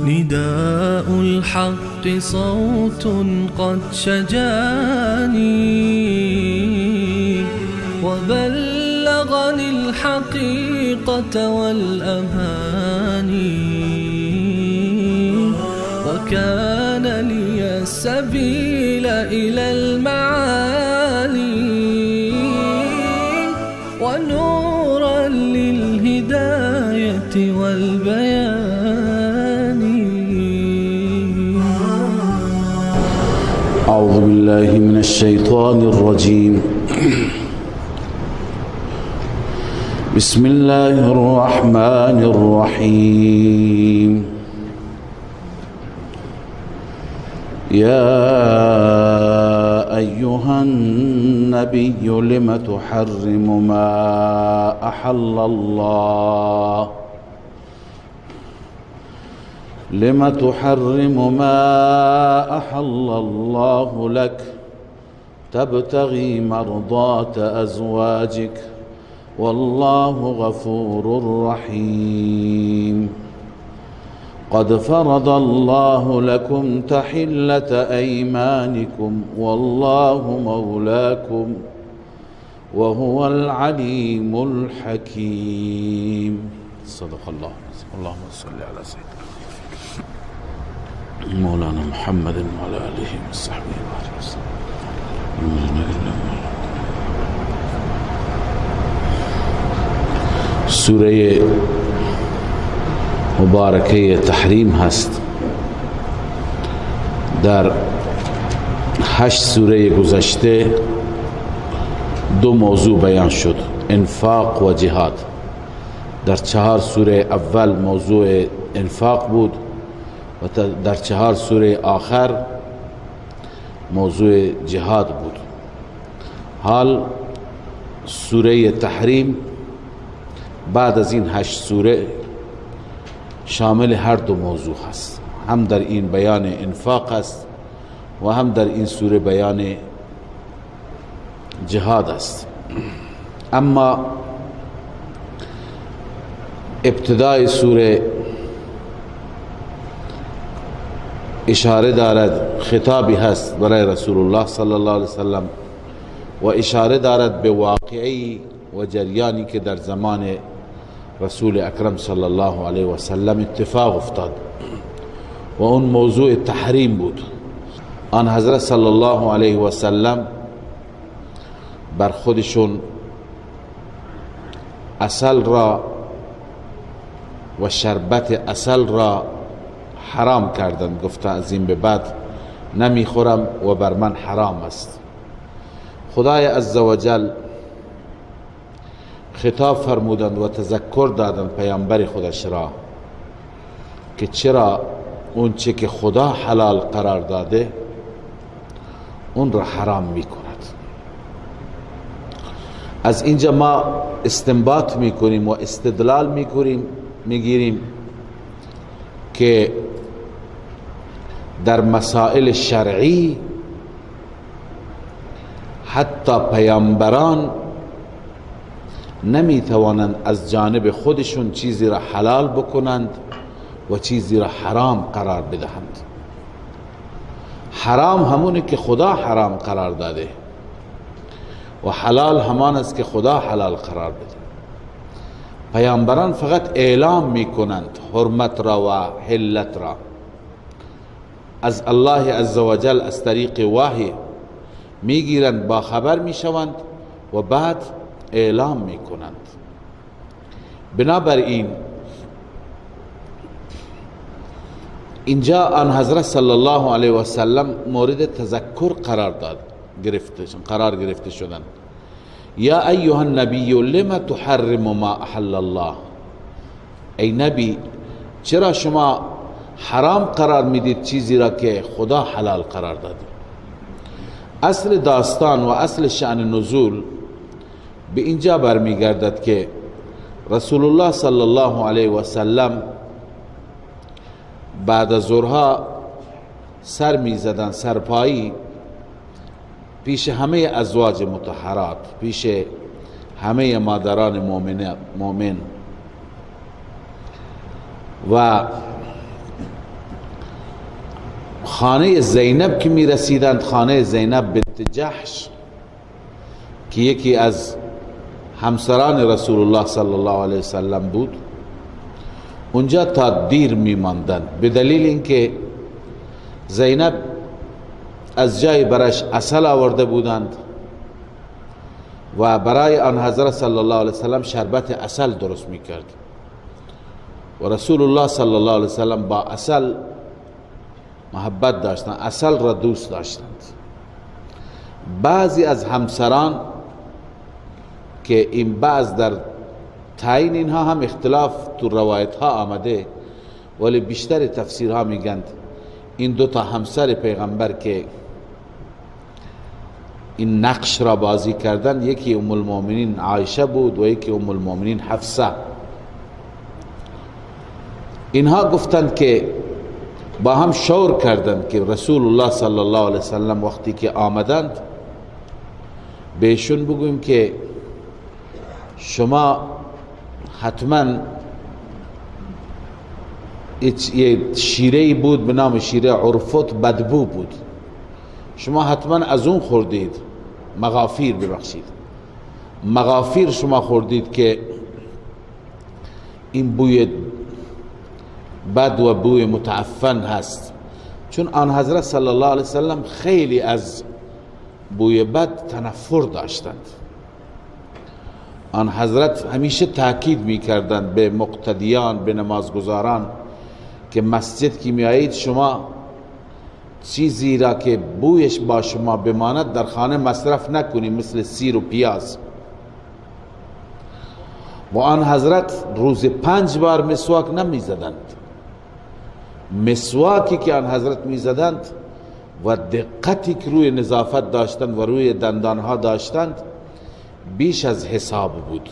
نداء الحق صوت قد شجاني وبلغني الحقيقة والأماني وكان لي السبيل إلى المعالي ونورا للهداية والبيان. أعوذ بالله من الشيطان الرجيم. بسم الله الرحمن الرحيم. يا أيها النبي لم تحرم ما أحل الله لم تحرم ما أحل الله لك تبتغي مرضات أزواجك والله غفور رحيم. قد فرض الله لكم تحلة أيمانكم والله مولاكم وهو العليم الحكيم. صدق الله. اللهم صل على سيدنا مولانا محمد وعلى آله وصحبه وسلم. سوره مبارکه تحریم هست. در 8 سوره گذشته 2 موضوع بیان شد: انفاق و جهاد. در 4 سوره اول موضوع انفاق بود و در 4 سوره آخر موضوع جهاد بود. حال سوره تحریم بعد از این 8 سوره شامل هر 2 موضوع هست. هم در این بیان انفاق است و هم در این سوره بیان جهاد است. اما ابتدای سوره اشاره دارد، خطابی هست برای رسول الله صلی الله علیه وسلم و اشاره دارد به واقعی و جریانی که در زمان رسول اکرم صلی الله علیه وسلم اتفاق افتاد و اون موضوع تحریم بود. آن حضرت صلی الله علیه وسلم بر خودشون عسل را و شربت عسل را حرام کردند. گفتن از این به بعد نمیخورم و بر من حرام است. خدای عزوجل خطاب فرمودند و تذکر دادند پیامبر خودش را که چرا اون چه که خدا حلال قرار داده اون را حرام میکند. از اینجا ما استنباط میکنیم و استدلال میگیریم که در مسائل شرعی حتی پیامبران نمیتوانند از جانب خودشون چیزی را حلال بکنند و چیزی را حرام قرار بدهند. حرام همونه که خدا حرام قرار داده و حلال همان است که خدا حلال قرار بده. پیامبران فقط اعلام میکنند حرمت را و حلت را از الله عزوجل از طریق وحی میگیرند، با خبر میشوند و بعد اعلام میکنند. بنابراین اینجا آن حضرت صلی الله علیه و سلم مورد تذکر قرار گرفته شدند. یا ایها النبی لما تحرم ما احل الله. ای نبی چرا شما حرام قرار میدید چیزی را که خدا حلال قرار داده؟ اصل داستان و اصل شأن نزول به اینجا برمیگردد که رسول الله صلی الله علیه و سلم بعد از ظهرها سر میزدن، سرپایی، پیش همه ازواج مطهرات، پیش همه مادران مؤمن و خانه زینب که می رسیدند، خانه زینب بنت جحش که یکی از همسران رسول الله صلی الله علیه وسلم بود، اونجا تا دیر می ماندند، به دلیل اینکه زینب از جای برش عسل آورده بودند و برای آن حضرت صلی الله علیه وسلم شربت عسل درست می کرد و رسول الله صلی الله علیه وسلم با عسل محبت داشتند، عسل را دوست داشتند. بعضی از همسران که این بعض در تعیین اینها هم اختلاف تو روایت ها آمده، ولی بیشتر تفسیرها میگند این دو تا همسر پیغمبر که این نقش را بازی کردن، یکی ام المؤمنین عایشه بود و یکی ام المؤمنین حفصه. اینها گفتند که با هم شور کردند که رسول الله صلی الله علیه وسلم وقتی که آمدند بهشون بگویم که شما حتما یه شیره بود به نام شیره عرفت، بدبو بود، شما حتما از اون خوردید، مغافیر ببخشید، مغافیر شما خوردید که این بوی بد و بوی متعفن هست. چون آن حضرت صلی الله علیه وسلم خیلی از بوی بد تنفر داشتند. آن حضرت همیشه تاکید میکردند به مقتدیان، به نمازگزاران که مسجد که میایید شما چیزی را که بویش با شما بماند در خانه مصرف نکنید، مثل سیر و پیاز. و آن حضرت روز 5 بار مسواک نمیزدند. مسواکی که آن حضرت میزدند و دقتی که روی نظافت داشتند و روی دندانها داشتند بیش از حساب بود.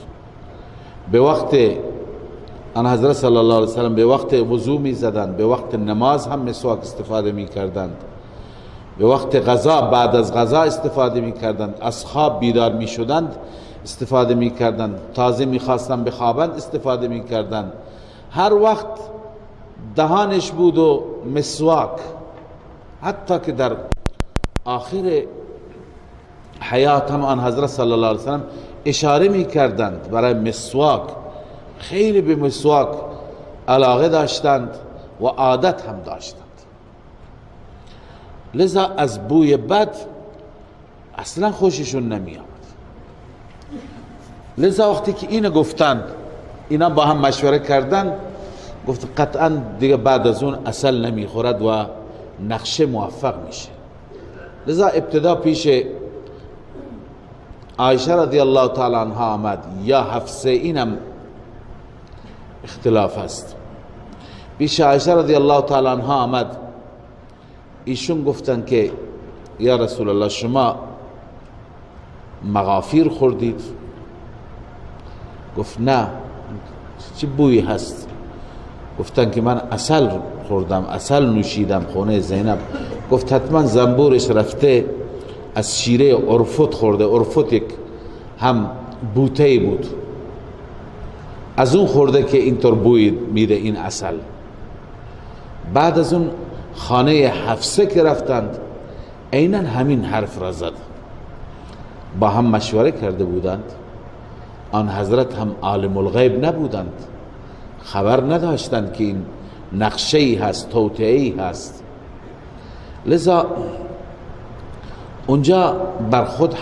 به وقت آن حضرت صلی الله علیه وسلم به وقت وضو میزدند، به وقت نماز هم مسواک استفاده میکردند، به وقت غذا بعد از غذا استفاده میکردند، از خواب بیدار میشدند استفاده میکردند، تازه میخواستند بخوابند استفاده میکردند. هر وقت دهانش بود و مسواک، حتی که در آخر حیات هم آن حضرت صلی الله علیه وسلم اشاره میکردند برای مسواک، خیلی به مسواک علاقه داشتند و عادت هم داشتند. لذا از بوی بد اصلا خوششون نمی آمد. لذا وقتی که اینو گفتند، اینا با هم مشوره کردند، گفت قطعا دیگه بعد از اون عسل نمیخورد و نقشه موفق میشه. لذا ابتدا پیش عایشه رضی الله تعالی عنها آمد یا حفصه، اینم اختلاف است. پیش عایشه رضی الله تعالی عنها آمد، ایشون گفتن که یا رسول الله شما مغافیر خوردید؟ گفت نه. چه بویی هست؟ گفتن که من عسل خوردم، عسل نوشیدم خونه زینب. گفت حتما زنبورش رفته از شیره عرفت خورده. عرفت یک هم بوته بود، از اون خورده که اینطور بوی میده این عسل. بعد از اون خانه حفصه که رفتند عیناً همین حرف را زد. با هم مشوره کرده بودند. آن حضرت هم عالم الغیب نبودند، خبر نداشتند که این نقشه‌ای هست، توطئه‌ای هست. لذا اونجا بر خود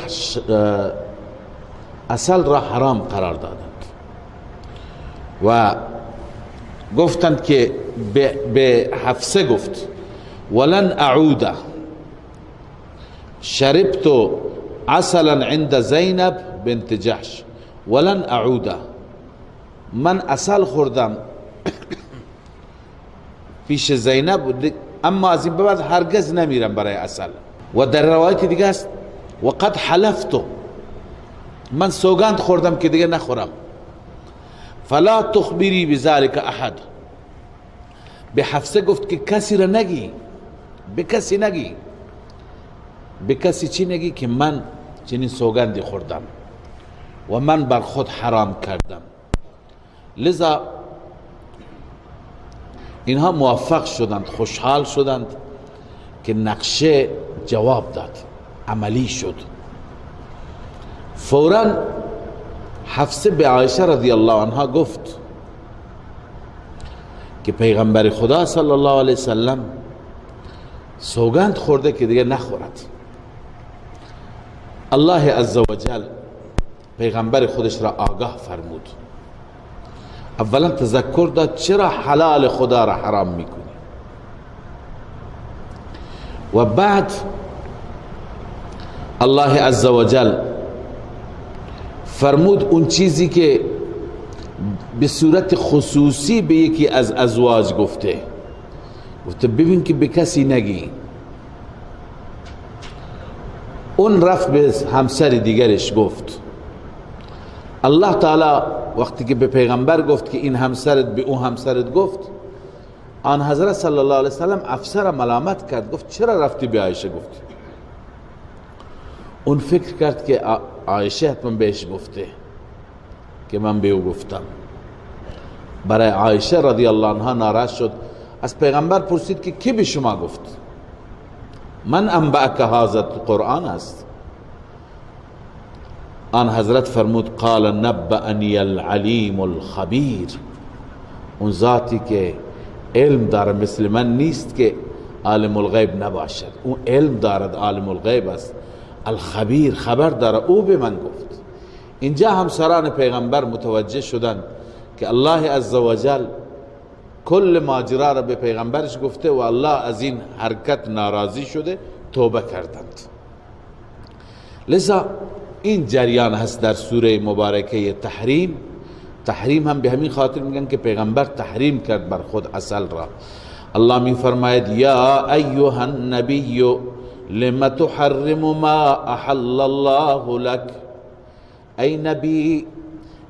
عسل را حرام قرار دادند و گفتند که به حفصه گفت ولن اعود شربت عسلا عند زینب بنت جحش ولن اعود، من عسل خوردم پیش زینب، اما از این به بعد هرگز نمیرم برای عسل. و در روایت دیگه است و قد حلفتو، من سوگند خوردم که دیگه نخورم. فلا تخبری بذلك احد، به حفصه گفت که کسی را نگی، به کسی نگی. به کسی چی نگی؟ که من چنین سوگندی خوردم و من بر خود حرام کردم. لذا اینها موفق شدند، خوشحال شدند که نقشه جواب داد، عملی شد. فوراً حفصه به عایشه رضی الله عنها گفت که پیغمبر خدا صلی الله علیه وسلم سوگند خورده که دیگه نخورد. الله عزوجل پیغمبر خودش را آگاه فرمود. اولا تذکر داد چرا حلال خدا را حرام میکنی، و بعد الله عزوجل فرمود اون چیزی که به صورت خصوصی به یکی از ازواج گفته ببین که به کسی نگی. اون رفت به همسر دیگرش گفت. الله تعالی وقتی که به پیغمبر گفت که این همسرت به اون همسرت گفت، آن حضرت صلی الله علیه وسلم افسر ملامت کرد، گفت چرا رفتی به عایشه گفتی؟ اون فکر کرد که عایشه حتما بهش گفته که من به او گفتم. برای عایشه رضی الله عنها ناراض شد، از پیغمبر پرسید که کی به شما گفت؟ من انبأک هذا قرآن است. آن حضرت فرمود قال نبأنی العلیم الخبیر، اون ذاتی که علم داره مثل من نیست که عالم الغیب نباشد، اون علم دارد، عالم الغیب است، الخبیر خبر داره، او به من گفت. اینجا همسران پیغمبر متوجه شدند که الله عزوجل کل ماجرا را به پیغمبرش گفته و الله از این حرکت ناراضی شده، توبه کردند. لذا این جریان هست در سوره مبارکه تحریم. تحریم هم به همین خاطر میگن که پیغمبر تحریم کرد بر خود عسل را. الله می فرماید یا ایها النبی لم تحرم ما احل الله لك، ای نبی،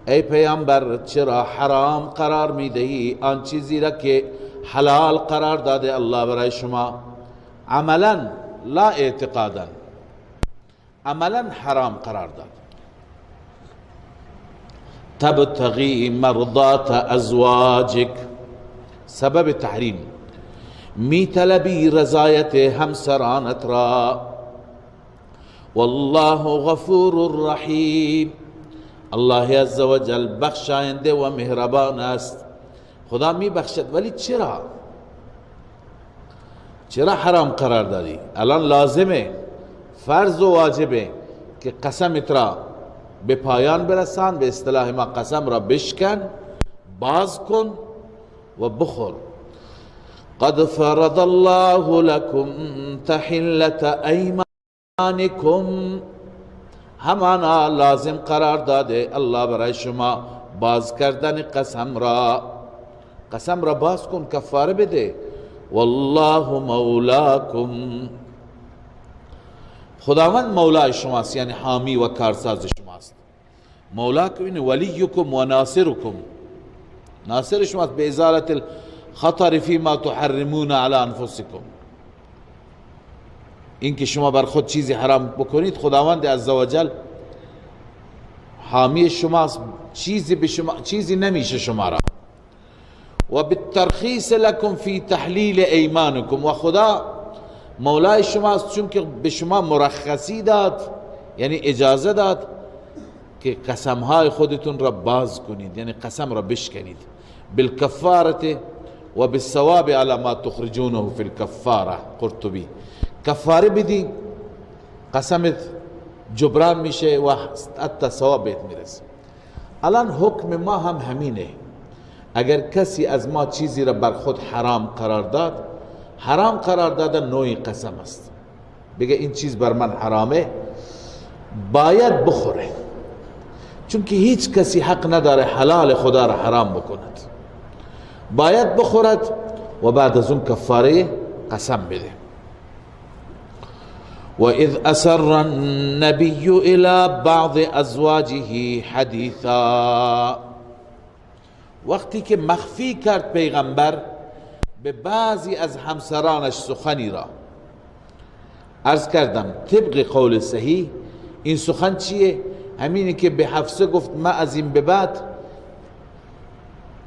ای پیامبر، چرا حرام قرار میدهی آن چیزی را که حلال قرار داده الله برای شما؟ عملا لا اعتقادا، عملا حرام قرار داد. تبتغی مرضات ازواجک، سبب تحریم، می طلبی رضایت همسرانت را. والله غفور رحیم، الله عزوجل بخشاینده و مهربان است، خدا می بخشد. ولی چرا حرام قرار دادی؟ الان لازمه، فرض و واجبه که قسمت را به پایان برسان، به اصطلاح ما قسم را بشکن، باز کن و بخور. قد فرض الله لكم تحلة ایمانکم، همانا لازم قرار داده الله برای شما باز کردن قسم را. قسم را باز کن، کفاره بده. والله مولاکم، خداوند مولای شماست، یعنی حامی و کارساز شماست. مولاکم این ولیکم و ناصرکم، ناصر شماست به ازالت الخطر فيما تحرمون على انفسکم. این که شما بر خود چیزی حرام بکنید، خداوند عزوجل حامی شماست، چیزی نمیشه شما را. و بالترخیص لكم فی تحلیل ایمانکم، و خدا مولای شماست چون که به شما مرخصی داد، یعنی اجازه داد که قسمهای خودتون را باز کنید، یعنی قسم را بشکنید. بالکفارت و بالثواب على ما تخرجونه فی الکفاره. قرطبی، کفاره بدی قسمت جبران میشه و حتی ثواب بهت میرسه. الان حکم ما هم همینه، اگر کسی از ما چیزی را بر خود حرام قرار داد، حرام قرار دادن نوعی قسم است. بگه این چیز بر من حرامه، باید بخوره، چون که هیچ کسی حق نداره حلال خدا را حرام بکند. باید بخورد و بعد از اون کفاره قسم بده. و اذ اسر النبی الى بعض ازواجه حدیثا، وقتی که مخفی کرد پیغمبر به بعضی از همسرانش سخنی را. عرض کردم طبق قول صحیح این سخن چیه؟ همینی که به حفصه گفت من از این به بعد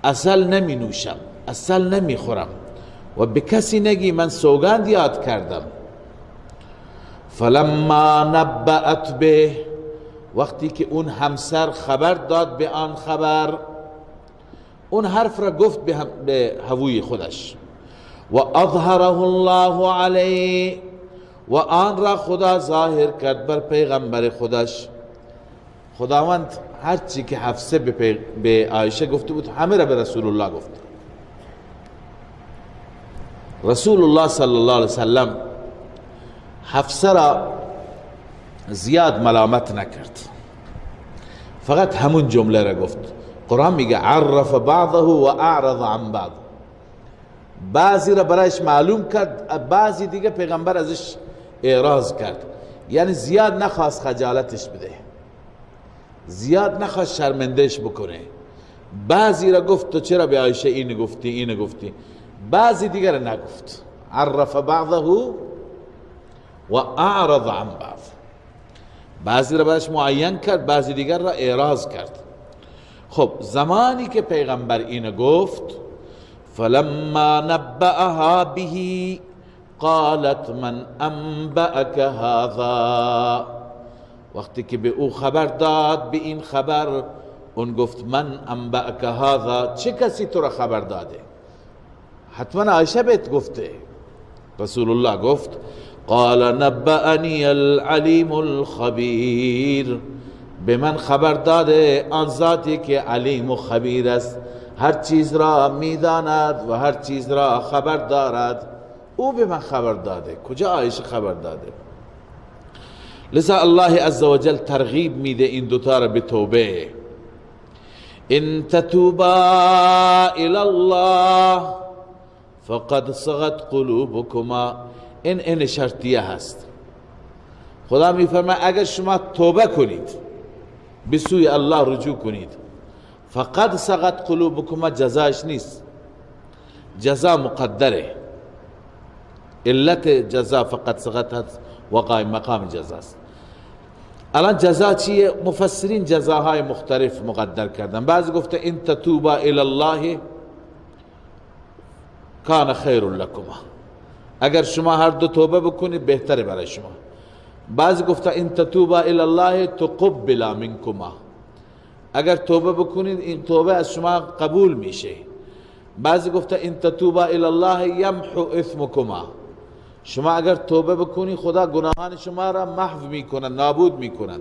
عسل نمی نوشم، عسل نمی خورم و به کسی نگی من سوگند یاد کردم. فلما نبأت به، وقتی که اون همسر خبر داد به آن خبر، اون حرف را گفت به هووی خودش. و اظهره الله علیه، و آن را خدا ظاهر کرد بر پیغمبر خودش. خداوند هر چی که حفصه به عایشه گفته بود همه را به رسول الله گفت. رسول الله صلی الله علیه وسلم حفصه را زیاد ملامت نکرد، فقط همون جمله را گفت. قرآن میگه عرف بعضه و اعرض عن بعض، بعضی را برایش معلوم کرد، بعضی دیگه پیغمبر ازش اعراض کرد. یعنی زیاد نخواست خجالتش بده، زیاد نخواست شرمندهش بکنه. بعضی را گفت تو چرا به عایشه این گفتی این گفتی، بعضی دیگر را نگفت. عرف بعضه و اعرض عن بعض، بعضی را برایش معین کرد، بعضی دیگر را اعراض کرد. خب زمانی که پیغمبر این گفت فلما نبأها به قالت من انبأك هذا، وقتی که به او خبر داد به این خبر، اون گفت من انبأك هذا، چه کسی تو را خبر داده؟ حتما عایشه بهت گفته. رسول الله گفت قال نبأنی العلیم الخبیر، به من خبر داده آن ذاتی که علیم و خبیر است، هر چیز را میداند و هر چیز را خبر دارد. او به من خبر داده، کجا عایشه خبر داده؟ لذا الله عزوجل ترغیب میده این دوتا را به توبه. ان تتوبا الى الله فقد صغت قلوبكما، این شرطیه هست. خدا میفرماید اگر شما توبه کنید، به سوی الله رجوع کنید، فقد صغت قلوبكما جزاش نیست، جزا مقدره. علت جزا فقط صغت هست و قائم مقام جزاست. الان جزا چیه؟ مفسرین جزاهای مختلف مقدر کردن. بعضی گفته ان تتوبا الی الله کان خیر لکما، اگر شما هر دو توبه بکنید بهتره برای شما. بعضی گفته ان تتوبا الی الله تقبل منکما، اگر توبه بکنید این توبه از شما قبول میشه. بعضی گفته ان تتوبا الی الله یمحو اثمکما، شما اگر توبه بکنی خدا گناهان شما را محو میکنن، نابود میکنن.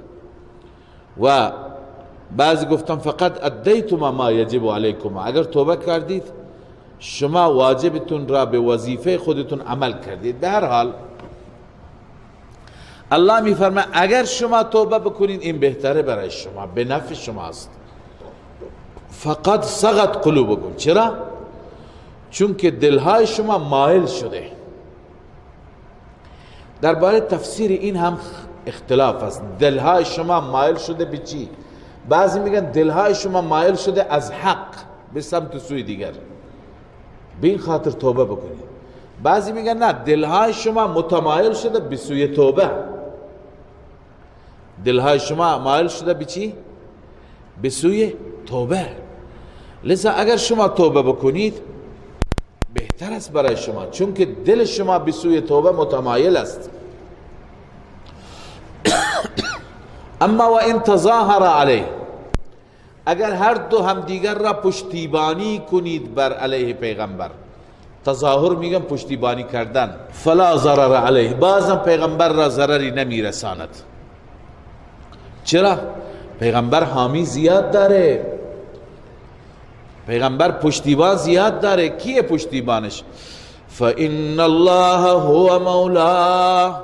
و بعضی گفتن فقط ادیتما ما یجب علیکما، اگر توبه کردید شما واجبتون را به وظیفه خودتون عمل کردید. به هر حال الله میفرماید اگر شما توبه بکنید این بهتره برای شما، به نفع شماست. فقط صغت قلوبکم، چرا؟ چون که دلهای شما مایل شده. درباره تفسیر این هم اختلاف است. دلهای شما مایل شده به چی؟ بعضی میگن دلهای شما مایل شده از حق به سمت سوی دیگر، به این خاطر توبه بکنید. بعضی میگن نه، دلهای شما متمایل شده به سوی توبه. دلهای شما مایل شده به چی؟ به سوی توبه. لذا اگر شما توبه بکنید بهتر است برای شما، چون که دل شما به سوی توبه متمایل است. اما و ان تظاهر علیه، اگر هر دو هم دیگر را پشتیبانی کنید بر علیه پیغمبر، تظاهر میگم پشتیبانی کردن، فلا ضرر علیه، بازم پیغمبر را ضرری نمیرساند. چرا؟ پیغمبر حامی زیاد داره، پیغمبر پشتیبان زیاد داره. کیه پشتیبانش؟ فإن الله هو مولاه،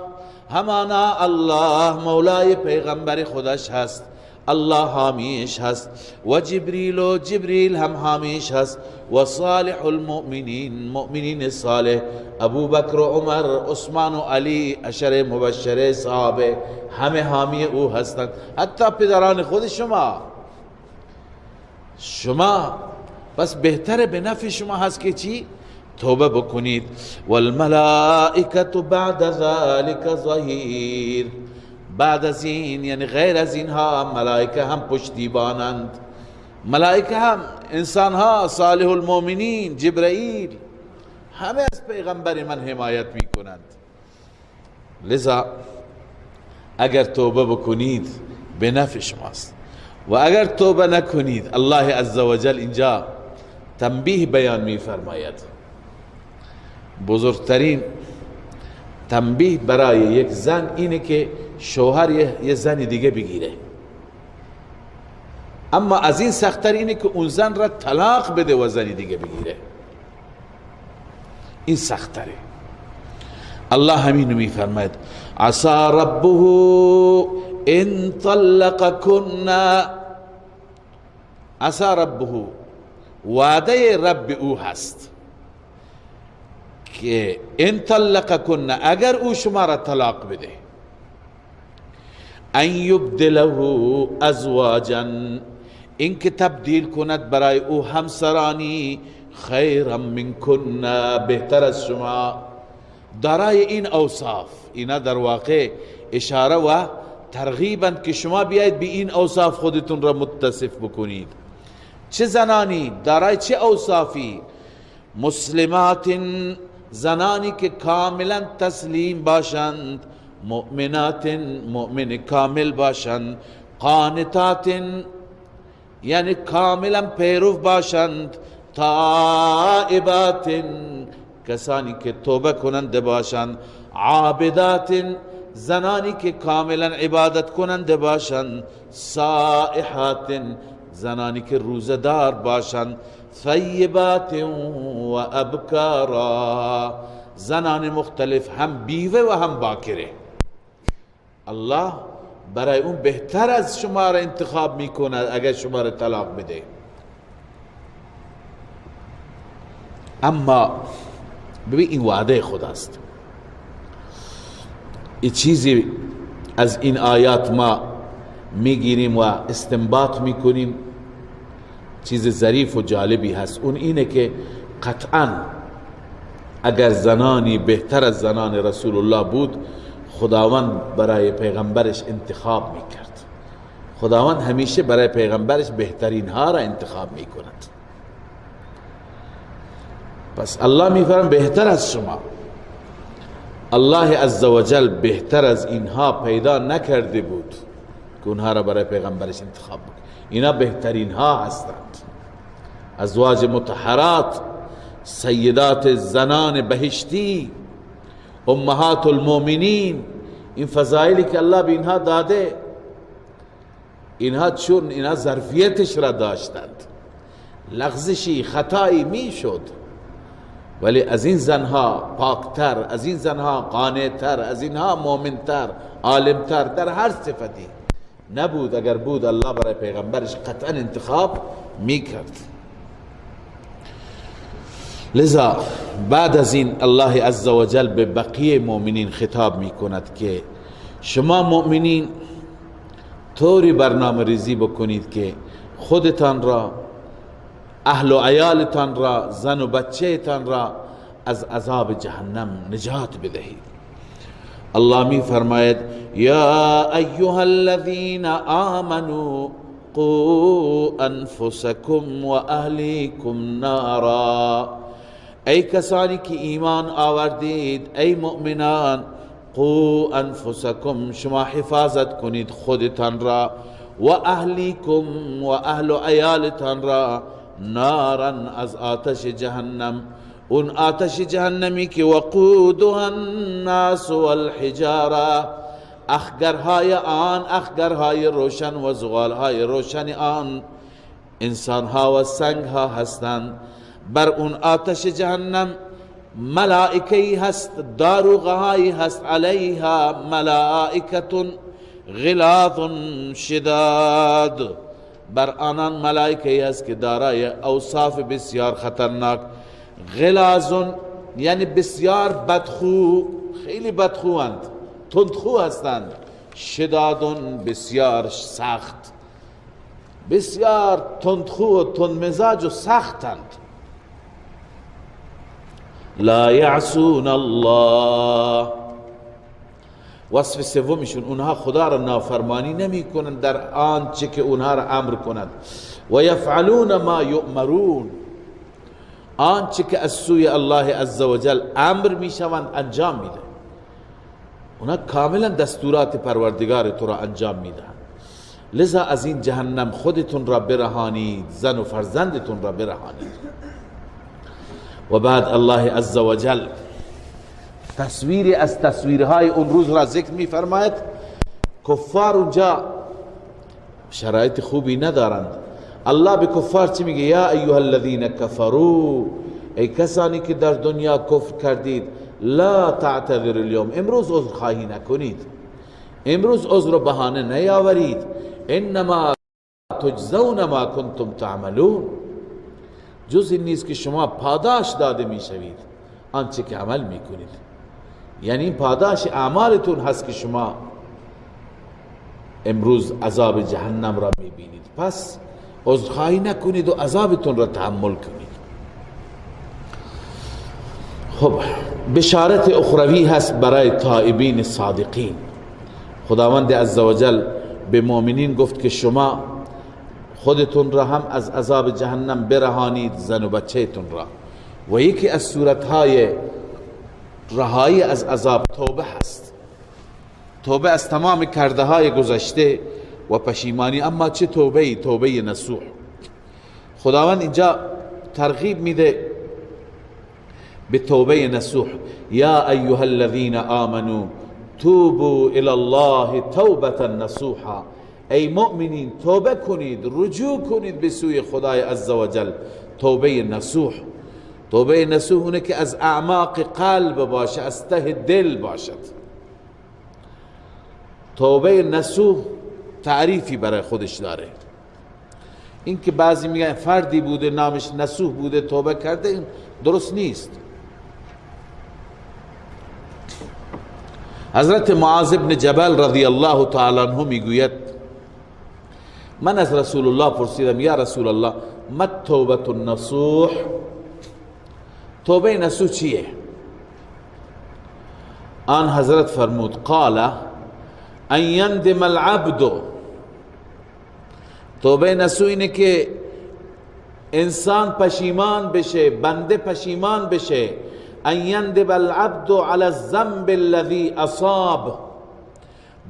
همانا الله مولای پیغمبر خودش هست. الله حامیش هست و جبریل و جبریل هم حامیش هست و صالح المؤمنین مؤمنین صالح ابو بکر و عمر عثمان و علی عشر مبشره صحابه همه حامی او هستند. حتی پدران خود شما بس بهتر به نفع شما هست که چی؟ توبه بکنید. والملائکه بعد ذلك ظهیر، بعد از این یعنی غیر از اینها ملائکه هم پشتیبانند. ملائکه هم انسان ها، صالح المؤمنین، جبرائیل همه از پیغمبر من حمایت می کنند. لذا اگر توبه بکنید به نفع شماست و اگر توبه نکنید الله عزوجل اینجا تنبیه بیان می فرماید. بزرگترین تنبیه برای یک زن اینه که شوهر یه زن دیگه بگیره، اما از این سخت‌تر اینه که اون زن را طلاق بده و زن دیگه بگیره. این سخت‌تره. الله همینو میفرماید عسى ربه ان طلقكن، عسى ربه وعده رب او هست که ان طلقكن اگر او شما را طلاق بده، ان یبدله ازواجا این که تبدیل کند برای او همسرانی خیرا منکن بهتر از شما، دارای این اوصاف. اینا در واقع اشاره و ترغیبند که شما بیایید به این اوصاف خودتون را متصف بکنید. چه زنانی دارای چه اوصافی؟ مسلمات، زنانی که کاملا تسلیم باشند، مؤمنات، مؤمن کامل باشند، قانتات یعنی کاملا پیرو باشند، تائبات کسانی که توبه کننده باشند، عابدات زنانی که کاملا عبادت کننده باشند، صائحات زنانی که روزدار باشند، ثیبات و ابکارا زنان مختلف هم بیوه و هم باکره. الله برای اون بهتر از شما را انتخاب میکند اگر شما را طلاق بده. اما ببین این وعده خداست. این چیزی از این آیات ما میگیریم و استنباط میکنیم، چیز ظریف و جالبی هست. اون اینه که قطعا اگر زنانی بهتر از زنان رسول الله بود خداوند برای پیغمبرش انتخاب میکرد. خداوند همیشه برای پیغمبرش بهترین ها را انتخاب میکند. پس الله میفرماید بهتر از شما. الله عزوجل بهتر از اینها پیدا نکرده بود که اونها را برای پیغمبرش انتخاب بکند. اینا بهترین ها هستند. ازواج مطهرات، سیدات زنان بهشتی، امهات المؤمنین، این فضائلی که الله به اینها داده، اینها چون اینها ظرفیتش را داشتند، لغزشی خطایی میشد، ولی از این زنها پاکتر، از این زنها قانعتر، از اینها مؤمنتر، عالمتر در هر صفتی نبود. اگر بود الله برای پیغمبرش قطعا انتخاب میکرد. لذا بعد از این الله عزوجل به بقیه مؤمنین خطاب میکند که شما مؤمنین طوری برنامه ریزی بکنید که خودتان را، اهل و عیالتان را، زن و بچه تان را از عذاب جهنم نجات بدهید. الله می فرماید یا ایها الذین آمنوا قوا انفسکم و اهلیکم نارا، ای کسانی که ایمان آوردید، ای مؤمنان، قوا انفسکم شما حفاظت کنید خودتان را، و اهلیکم و اهل و عیالتان را، نارا از آتش جهنم، اون آتش جهنمی که وقودها الناس والحجاره، اخگرهای آن، اخگرهای روشن و زغالهای روشن آن انسانها و سنگها هستند. بر اون آتش جهنم ملائکه‌ای هست، داروغهایی هست، علیها ملائکتون غلاظ شداد، بر آنان ملائکه است که دارای اوصاف بسیار خطرناک. غلاظ یعنی بسیار بدخو، خیلی بدخواند، تندخو هستند. شداد بسیار سخت، بسیار تندخو و تندمزاج و سختند. لا یعصون الله، وصف سومشون اونها خدا را نافرمانی نمی کنند در آنچه که اونها را امر کند. و یفعلون ما یؤمرون، آنچه که از سوی الله عزوجل امر می شوند انجام میده. اونها کاملا دستورات پروردگار تو را انجام میدن. لذا از این جهنم خودتون را برهانید، زن و فرزندتون را برهانید. و بعد الله عزوجل تصویری از تصویرهای اون روز را ذکر می فرماید. کفار اونجا شرایط خوبی ندارند. الله به کفار چی میگه؟ یا ایها الذین کفروا، ای کسانی که در دنیا کفر کردید، لا تعتذر اليوم، امروز عذر خواهی نکنید، امروز عذر و بهانه نیاورید. انما تجزون ما کنتم تعملون، جز این نیست که شما پاداش داده میشوید آنچه که عمل میکنید. یعنی این پاداش اعمالتون هست که شما امروز عذاب جهنم را میبینید. پس عذرخواهی نکنید و عذابتون را تحمل کنید. خب بشارت اخروی هست برای تائبین صادقین. خداوند عزوجل به مؤمنین گفت که شما خودتون را هم از عذاب جهنم برهانید، زن و بچهتون را. و یکی از صورتهای رهایی از عذاب توبه هست. توبه از تمام کرده های گذشته و پشیمانی. اما چه توبه ای؟ توبه نصوح. خداوند اینجا ترغیب میده به توبه نصوح. یا ایها الذین آمنوا توبوا الی الله توبة نصوحا، ای مؤمنین توبه کنید، رجوع کنید به سوی خدای عزوجل. توبه نصوح، توبه نصوح اونه که از اعماق قلب باشه، از ته دل باشد. توبه نصوح تعریفی برای خودش داره. این که بعضی میگن فردی بوده نامش نصوح بوده توبه کرده، این درست نیست. حضرت معاذ بن جبل رضی الله تعالی عنه میگوید من از رسول الله پرسیدم یا رسول الله ما توبه النصوح، توبه نصوح چیه؟ آن حضرت فرمود قال ان یندم العبد، توبه نصوح اینه که انسان پشیمان بشه، بنده پشیمان بشه. ان یندم العبد على الذنب الذي اصاب،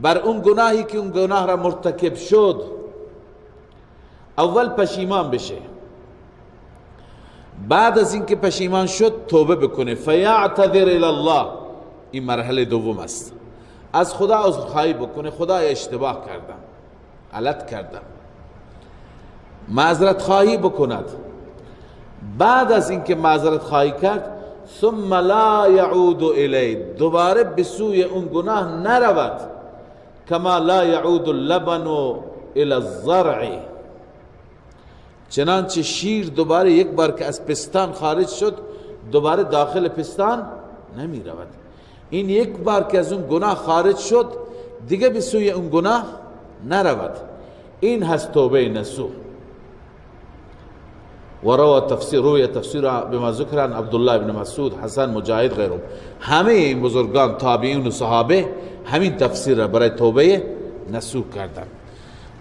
بر اون گناهی که اون گناه را مرتکب شد اول پشیمان بشه، بعد از اینکه پشیمان شد توبه بکنه. فیعتذر الی الله، این مرحله دوم است. از خدا عذرخواهی بکنه، خدای اشتباه کردم، غلط کردم، معذرت خواهی بکند. بعد از اینکه معذرت خواهی کرد ثم لا یعود الی، دوباره به سوی اون گناه نرود. کما لا یعود اللبن الی الزرع، چنانچه شیر دوباره یک بار که از پستان خارج شد دوباره داخل پستان نمی رود. این یک بار که از اون گناه خارج شد دیگه به سوی اون گناه نرود. این هست توبه نصوح. و روی تفسیر بما ذکر عن عبدالله بن مسعود، حسن، مجاهد، غیرهم، همه این بزرگان تابعین و صحابه همین تفسیر را برای توبه نصوح کردن.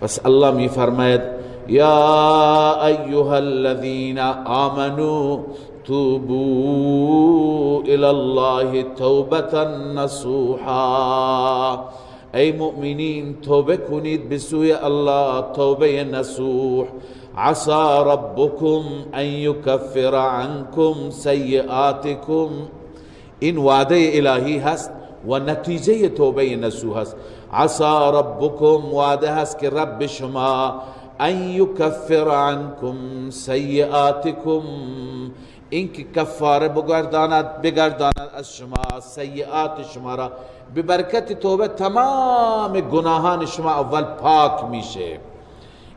بس الله می فرماید یا ایها الذین آمنوا توبوا الی الله توبة نصوحا، ای مؤمنین توبه کنید به سوی الله توبه نصوح. عسى ربكم ان يكفر عنكم سیئاتكم، این وعده الهی هست و نتیجه توبه نصوح هست. عسى ربكم، وعده هست که رب شما ان يكفر عنكم سیئاتكم، این که کفاره بگرداند از شما سیئات شما را، به برکت توبه تمام گناهان شما اول پاک میشه.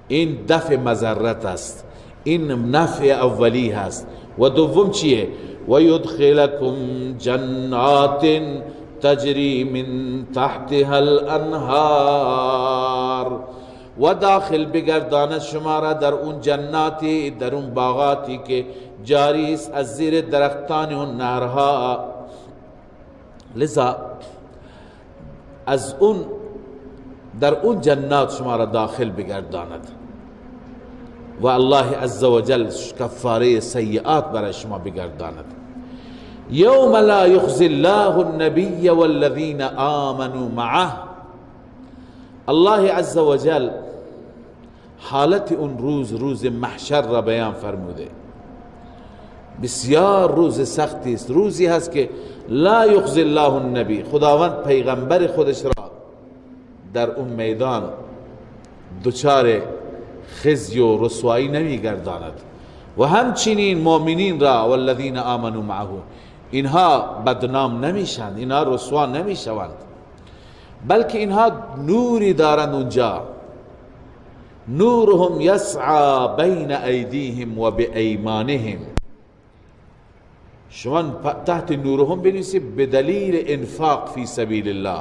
این دفع مضرت است، این نفع اولی هست. و دوم چیه؟ و یدخلکم جنات تجری من تحتها الانهار، و داخل بگرداند شما را در اون جناتی، در اون باغاتی که جاری است از زیر درختان اون نهرها. لذا از اون در اون جنات شما را داخل بگرداند و الله عزوجل کفاره سیئات برای شما بگرداند. یوم لا یخزی الله النبی والذین آمنوا معه، الله عزوجل حالت اون روز محشر را بیان فرموده. بسیار روز سختی است، روزی هست که لا یخزی الله النبی، خداوند پیغمبر خودش را در اون میدان دچار خزی و رسوایی نمیگرداند و همچنین مؤمنین را والذین آمنوا معه، اینها بدنام نمیشند، اینها رسوا نمیشوند، بلکه اینها نوری دارند اونجا. نورهم یسعى بین ایدیهم و بایمانهم. شما تحت نورهم بنویسید به دلیل انفاق فی سبیل الله،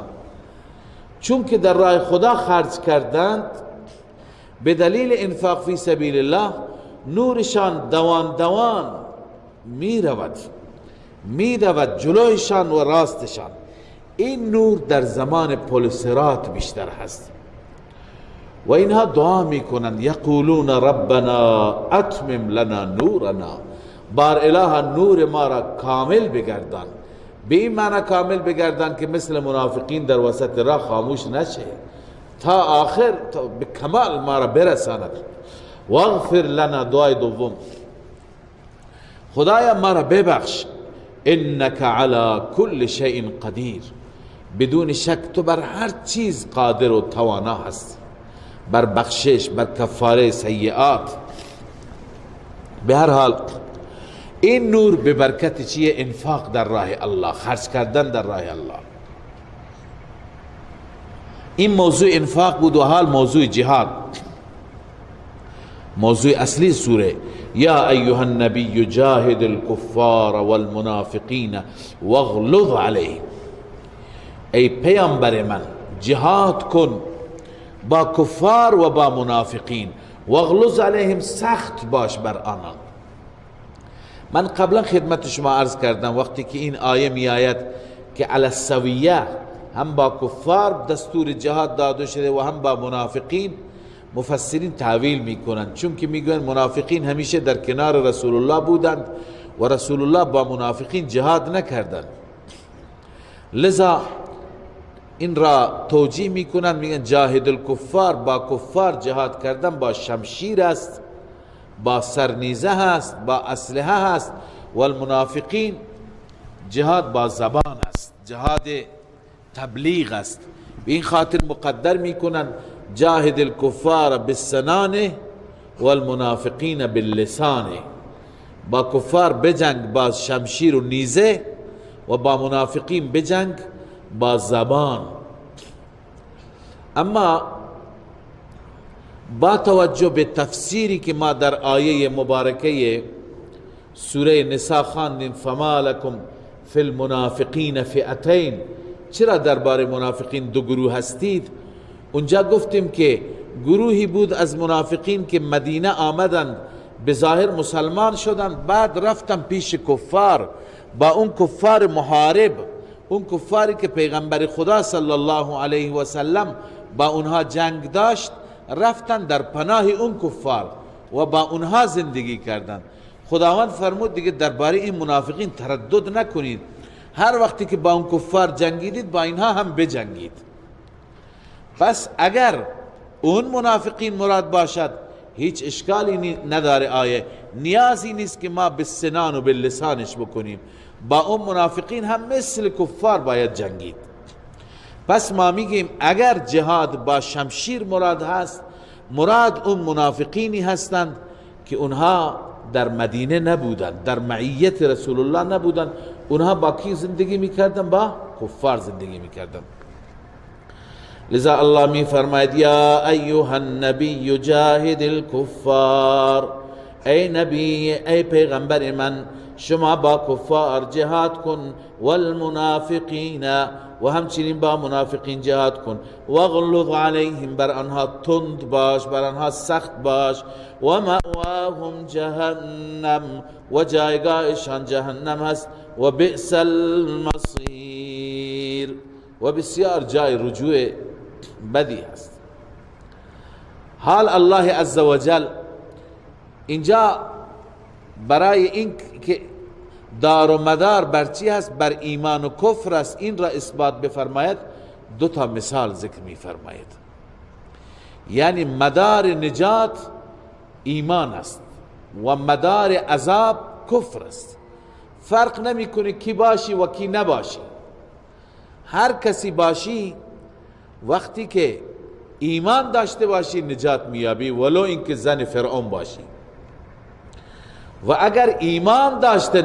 چون که در راه خدا خرج کردند، به دلیل انفاق فی سبیل الله نورشان دوان می رود جلویشان و راستشان. این نور در زمان پل صراط بیشتر هست و اینها دعا میکنند یقولون ربنا اتمم لنا نورنا، بار اله نور ما را کامل بگردان. به این معنی کامل بگردان که مثل منافقین در وسط راه خاموش نشه، تا آخر به کمال ما را برساند. واغفر لنا، دعای دوم، خدایا ما را ببخش، انک علی کل شیء قدیر، بدون شک تو بر هر چیز قادر و توانا هستی، بر بخشش، بر کفاره سیئات. به هر حال این نور به برکت چیه؟ انفاق در راه الله، خرج کردن در راه الله. این موضوع انفاق بود و حال موضوع جهاد، موضوع اصلی سوره. یا ایها النبی جاهد الكفار والمنافقین واغلظ علیهم، ای پیامبر من جهاد کن با کفار و با منافقین، واغلظ علیهم، سخت باش بر آنان. من قبلا خدمت شما عرض کردم وقتی که این آیه می آید که علی السویه، هم با کفار دستور جهاد داده شده و هم با منافقین، مفسرین تعویل میکنند، چون که میگویند منافقین همیشه در کنار رسول الله بودند و رسول الله با منافقین جهاد نکردند، لذا این را توجیه میکنند، میگن جاهد الکفار، با کفار جهاد کردن با شمشیر است، با سرنیزه هست، با اسلحه هست، و المنافقین جهاد با زبان است، جهاد تبلیغ است. به این خاطر مقدر میکنن جاهد الکفار بالسنان والمنافقین باللسان، با کفار بجنگ با شمشیر و نیزه و با منافقین بجنگ با زبان. اما با توجه به تفسیری که ما در آیه مبارکه سوره نساء خواندیم، فما لکم فی المنافقین فئتین، چرا درباره منافقین دو گروه هستید؟ اونجا گفتیم که گروهی بود از منافقین که مدینه آمدند، به ظاهر مسلمان شدند، بعد رفتن پیش کفار، با اون کفار محارب، اون کفاری که پیغمبر خدا صلی الله علیه و سلم با اونها جنگ داشت، رفتن در پناه اون کفار و با اونها زندگی کردند. خداوند فرمود دیگه درباره این منافقین تردد نکنید، هر وقتی که با اون کفار جنگیدید با اینها هم بجنگید. پس اگر اون منافقین مراد باشد هیچ اشکالی نداره، آیه نیازی نیست که ما به سنان و به لسانش بکنیم، با اون منافقین هم مثل کفار باید جنگید. پس ما میگیم اگر جهاد با شمشیر مراد هست، مراد اون منافقینی هستند که اونها در مدینه نبودن، در معیت رسول الله نبودن. اونها با کی زندگی میکردن؟ با کفار زندگی میکردن. لذا الله می فرماید یا ایها النبی جاهد الكفار، ای نبی، ای پیغمبر من، شما با کفار جهاد کن، والمنافقین، و همچنین با منافقین جهاد کن، واغلظ علیهم، بر آنها تند باش، بر آنها سخت باش، و مأواهم جهنم، و جایگاهشان جهنم هست، و بئس المصیر، و بسیار جای رجوع بدی هست. حال الله عزوجل اینجا برای این که دار و مدار بر چی هست؟ بر ایمان و کفر است، این را اثبات بفرماید، دو تا مثال ذکر می فرماید. یعنی مدار نجات ایمان است و مدار عذاب کفر است. فرق نمی کنه کی باشی و کی نباشی. هر کسی باشی، وقتی که ایمان داشته باشی نجات میابی، ولو اینکه زن فرعون باشی. و اگر ایمان داشته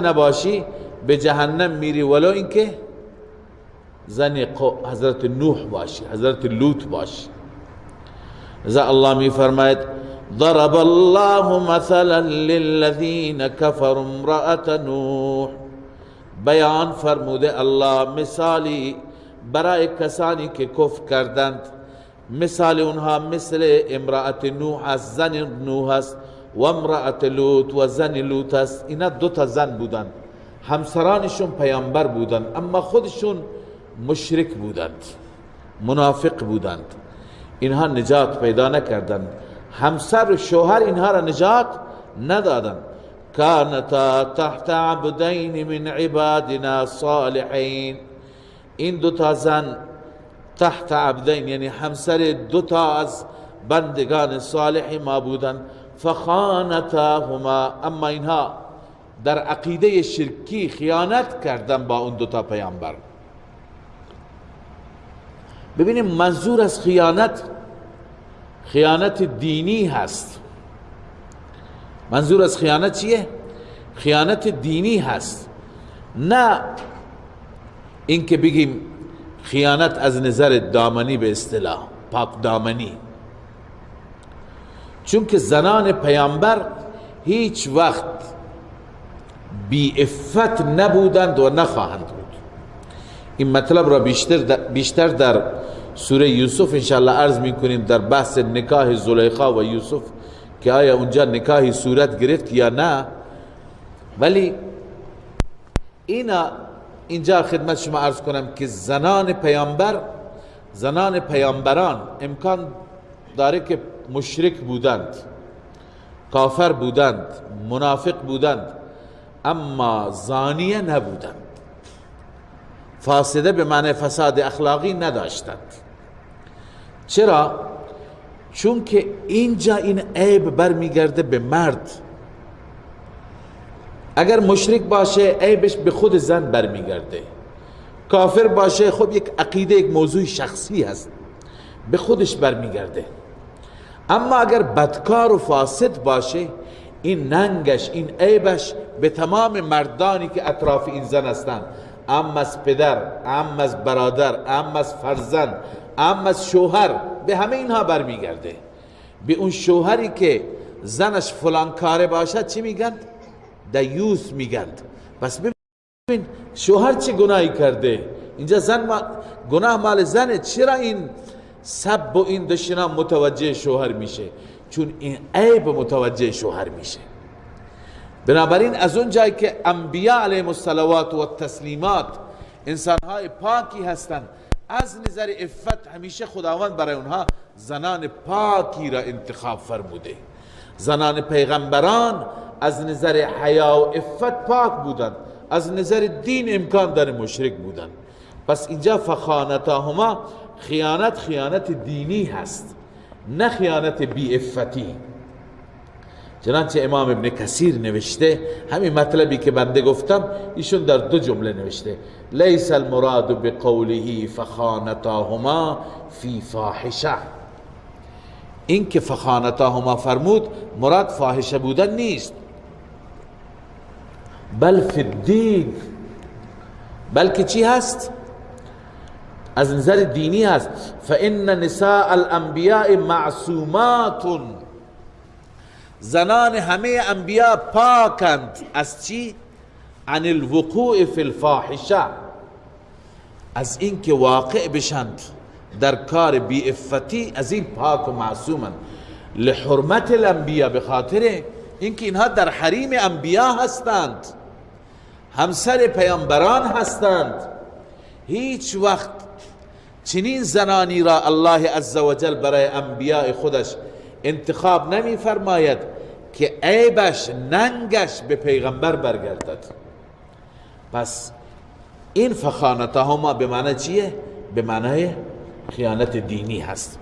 نباشی به جهنم میری، ولو اینکه زن حضرت نوح باشی، حضرت لوط باشی. لذا الله می فرماید ضرب الله مثلا للذین كفروا امرأة نوح، بیان فرموده الله مثالی برای کسانی که کفر کردند، مثال اونها مثل امرأت نوح است، زن نوح است، و امرأت لوط، و زن لوط است. اینا دو تا زن بودند، همسرانشون پیامبر بودند، اما خودشون مشرک بودند، منافق بودند. اینها نجات پیدا نکردند، همسر و شوهر اینها را نجات ندادند. کانتا تحت عبدین من عبادنا صالحین، این دو تا زن تحت عبدین یعنی همسر دو تا از بندگان صالح ما بودند. فخانتاهما، اما اینها در عقیده شرکی خیانت کردن با اون دو تا پیامبر. ببینیم منظور از خیانت دینی هست. منظور از خیانت چیه؟ خیانت دینی هست، نه اینکه بگیم خیانت از نظر دامنی، به اصطلاح پاک دامنی. چون که زنان پیامبر هیچ وقت بی عفت نبودند و نخواهند بود. این مطلب را بیشتر در سوره یوسف انشاءالله عرض میکنیم، در بحث نکاح زلیخا و یوسف، که آیا اونجا نکاحی صورت گرفت یا نه. ولی اینجا خدمت شما عرض کنم که زنان پیامبران امکان داره که مشرک بودند، کافر بودند، منافق بودند، اما زانیه نبودند، فاسده به معنی فساد اخلاقی نداشتند. چرا؟ چون که اینجا این عیب برمیگرده به مرد. اگر مشرک باشه عیبش به خود زن برمیگرده، کافر باشه خب یک عقیده، یک موضوع شخصی هست، به خودش برمیگرده. اما اگر بدکار و فاسد باشه، این ننگش، این عیبش به تمام مردانی که اطراف این زن هستند، ام از پدر، ام از برادر، ام از فرزند، ام از شوهر، به همه اینها برمیگرده. به اون شوهری که زنش فلان کاره باشد چی میگند؟ دیوس میگند. بس ببین شوهر چه گناهی کرده؟ اینجا گناه مال زنه، چرا این سب و این دشنام متوجه شوهر میشه؟ چون این عیب متوجه شوهر میشه. بنابراین از اون جایی که انبیاء علیهم الصلوات و التسلیمات انسانهای پاکی هستند، از نظر عفت همیشه خداوند برای اونها زنان پاکی را انتخاب فرموده. زنان پیغمبران از نظر حیا و عفت پاک بودند، از نظر دین امکان داره مشرک بودند. پس اینجا فخانتاهما، خیانت دینی هست، نه خیانت بی عفتی. چنانچه امام ابن کثیر نوشته، همین مطلبی که بنده گفتم ایشون در دو جمله نوشته: لیس المراد بقوله فخانتاهما فی فاحشه. این که فخانتاهما فرمود مراد فاحشه بودن نیست، بل فی الدین، بلکه چی هست؟ از نظر دینی هست. فإن نساء الانبیاء معصومات، زنان همه انبیاء پاکند از چی؟ عن الوقوع فی الفاحشه، از این که واقع بشند در کار بی افتی، از این پاک و معصومند. لحرمت الانبیاء، به خاطر اینکه اینها در حریم انبیاء هستند، همسر پیامبران هستند. هیچ وقت چنین زنانی را الله عزوجل برای انبیاء خودش انتخاب نمی فرماید که عیبش ننگش به پیغمبر برگردد. پس این فخانتهما به معنی چیه؟ به معنی خیانت دینی هست.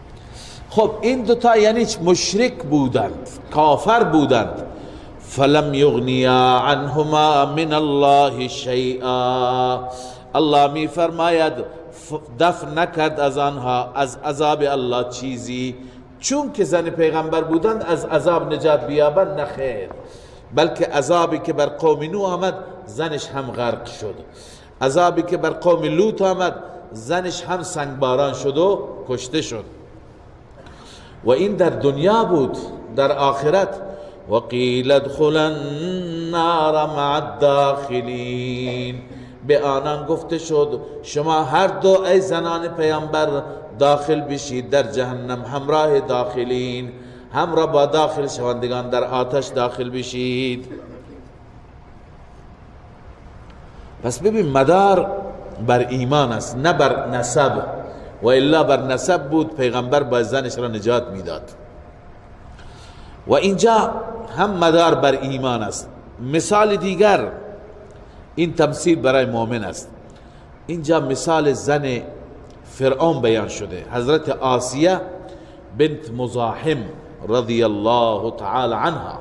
خب این دوتا یعنی مشرک بودند، کافر بودند. فلم یغنیا عنهما من الله شیئا، الله می فرماید دفع نکرد از آنها از عذاب الله چیزی، چون که زن پیغمبر بودند از عذاب نجات بیابند، نخیر، بلکه عذابی که بر قوم نوح آمد زنش هم غرق شد، عذابی که بر قوم لوط آمد زنش هم سنگباران شد و کشته شد. و این در دنیا بود. در آخرت وقیل ادخل النار مع الداخلین، به آنان گفته شد شما هر دو ای زنان پیامبر داخل بشید در جهنم، همراه داخلین، همراه با داخل شوندگان در آتش داخل بشید. پس ببین مدار بر ایمان است نه بر نسب، و الا بر نسب بود پیغمبر با زنش را نجات میداد. و اینجا هم مدار بر ایمان است. مثال دیگر این تمثیل برای مؤمن است. اینجا مثال زن فرعون بیان شده، حضرت آسیه بنت مزاحم رضی الله تعالی عنها.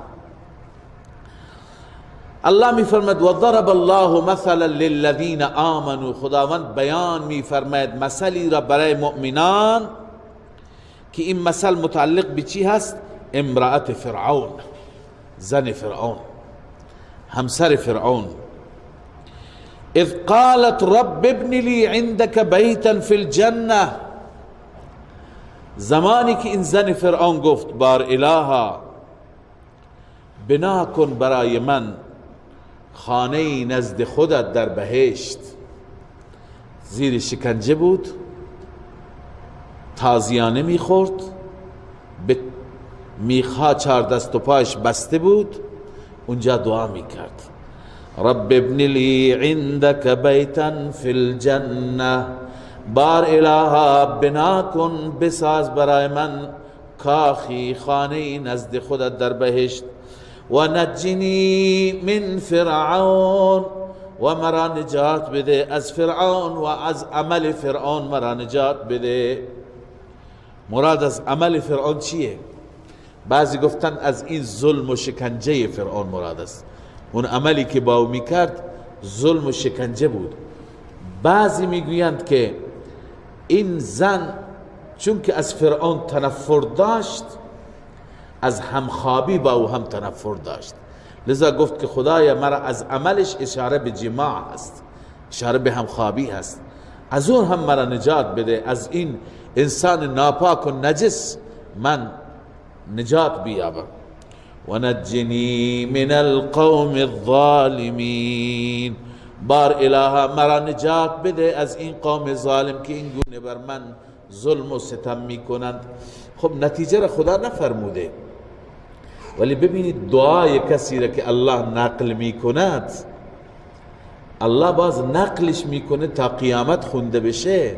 الله می فرماید و ضرب الله مثلا للذین آمنوا، خداوند بیان می فرماید مثلی را برای مؤمنان که این مثل متعلق به چی هست؟ امرأت فرعون، زن فرعون، همسر فرعون. اذ قالت رب ابن لی عندك بیتا فی الجنه، زمانی که این زن فرعون گفت بار الها بنا کن برای من خانه نزد خودت در بهشت. زیر شکنجه بود، تازیانه میخورد، به میخا 4 دست و پایش بسته بود، اونجا دعا میکرد رب ابن لی عندك بیتا فی الجنه، بار الها بنا کن بساز برای من کاخی خانه نزد خودت در بهشت. و نجنی من فرعون، و مرا نجات بده از فرعون و از عمل فرعون مرا نجات بده. مراد از عمل فرعون چیه؟ بعضی گفتن از این ظلم و شکنجه فرعون مراد است، اون عملی که با او میکرد ظلم و شکنجه بود. بعضی میگویند که این زن چون که از فرعون تنفر داشت، از همخوابی با او هم تنفر داشت، لذا گفت که خدایا مرا از عملش اشاره به جماع هست، اشاره به همخوابی هست، از اون هم مرا نجات بده، از این انسان ناپاک و نجس من نجات بیابم. و نجنی من القوم الظالمین، بار الها مرا نجات بده از این قوم ظالم که این گونه بر من ظلم و ستم میکنند. خب نتیجه را خدا نفرموده، ولی ببینید دعای کسی را که الله نقل میکند، الله باز نقلش میکنه تا قیامت خونده بشه.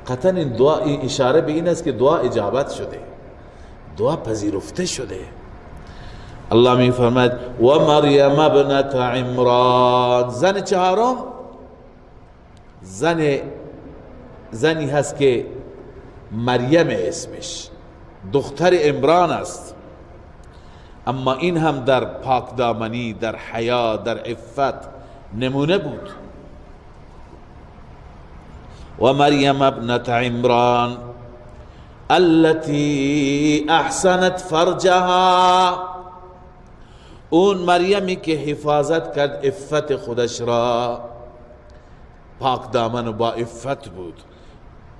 قطعا این دعا اشاره به این است که دعا اجابت شده، دعا پذیرفته شده. الله می فرماید و مریم ابنت عمران، زن چهارم زنی هست که مریم اسمش، دختر عمران است، اما این هم در پاکدامنی، در حیا، در عفت نمونه بود. و مریم ابنت عمران التي احسنت فرجها، اون مریمی که حفاظت کرد عفت خودش را، پاک دامن و با عفت بود.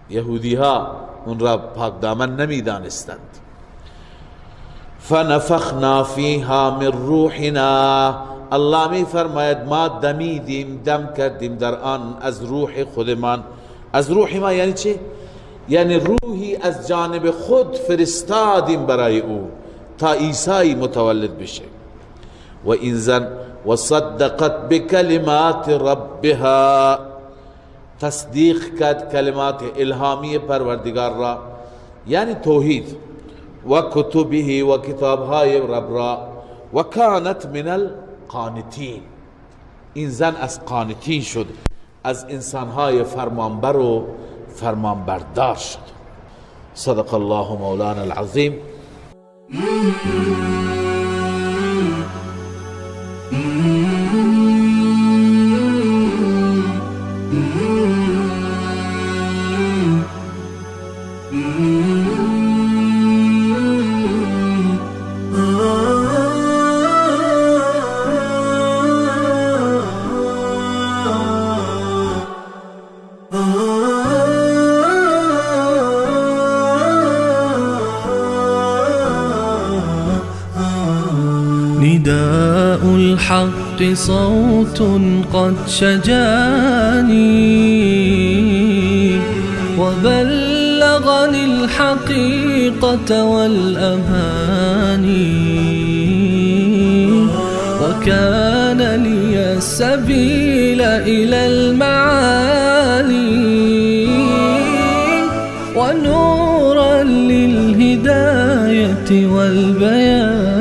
یهودی ها اون را پاک دامن نمی دانستند. فنفخنا فیها من روحنا، الله می فرماید ما دمیدیم، دم کردیم در آن از روح خودمان. از روح ما یعنی چه؟ یعنی روحی از جانب خود فرستادیم برای او تا عیسی متولد بشه. و این زن و صدقت بکلمات ربها، تصدیق کرد کلمات الهامی پروردگار را، یعنی توحید، و کتبه و کتابهای رب را، و کانت من القانتین، این زن از قانتین شد، از انسانهای فرمانبر و فرمانبردار شد. صدق الله مولانا العظیم. نداء الحق صوت قد شجاني، وبلغني الحقيقة والأماني، وكان لي السبيل إلى المعالي، ونورا للهداية والبيان.